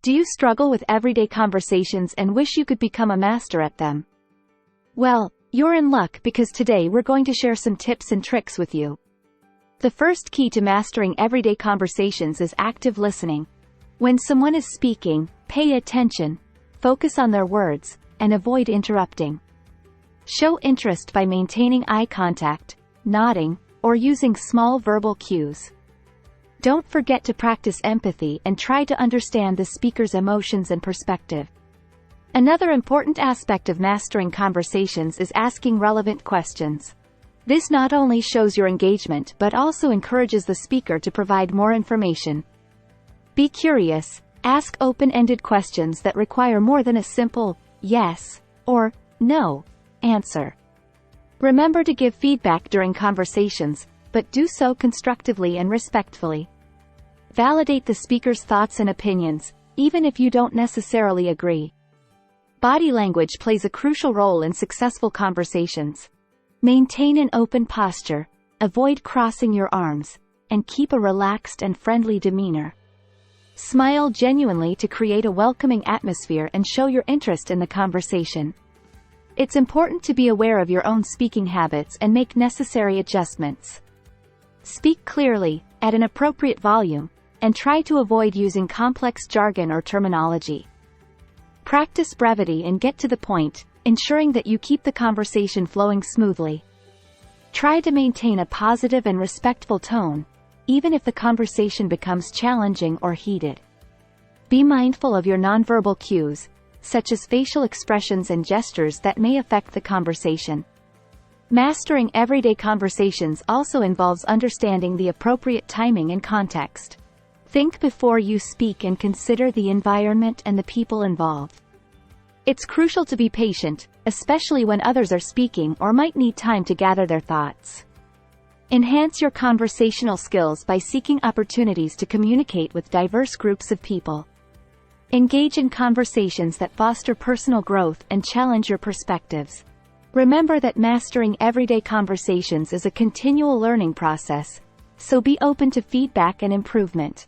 Do you struggle with everyday conversations and wish you could become a master at them? Well, you're in luck because today we're going to share some tips and tricks with you. The first key to mastering everyday conversations is active listening. When someone is speaking, pay attention, focus on their words, and avoid interrupting. Show interest by maintaining eye contact, nodding, or using small verbal cues. Don't forget to practice empathy and try to understand the speaker's emotions and perspective. Another important aspect of mastering conversations is asking relevant questions. This not only shows your engagement but also encourages the speaker to provide more information. Be curious, ask open-ended questions that require more than a simple yes or no answer. Remember to give feedback during conversations, but do so constructively and respectfully. Validate the speaker's thoughts and opinions, even if you don't necessarily agree. Body language plays a crucial role in successful conversations. Maintain an open posture, avoid crossing your arms, and keep a relaxed and friendly demeanor. Smile genuinely to create a welcoming atmosphere and show your interest in the conversation. It's important to be aware of your own speaking habits and make necessary adjustments. Speak clearly, at an appropriate volume, and try to avoid using complex jargon or terminology. Practice brevity and get to the point, ensuring that you keep the conversation flowing smoothly. Try to maintain a positive and respectful tone, even if the conversation becomes challenging or heated. Be mindful of your nonverbal cues, such as facial expressions and gestures that may affect the conversation. Mastering everyday conversations also involves understanding the appropriate timing and context. Think before you speak and consider the environment and the people involved. It's crucial to be patient, especially when others are speaking or might need time to gather their thoughts. Enhance your conversational skills by seeking opportunities to communicate with diverse groups of people. Engage in conversations that foster personal growth and challenge your perspectives. Remember that mastering everyday conversations is a continual learning process, so be open to feedback and improvement.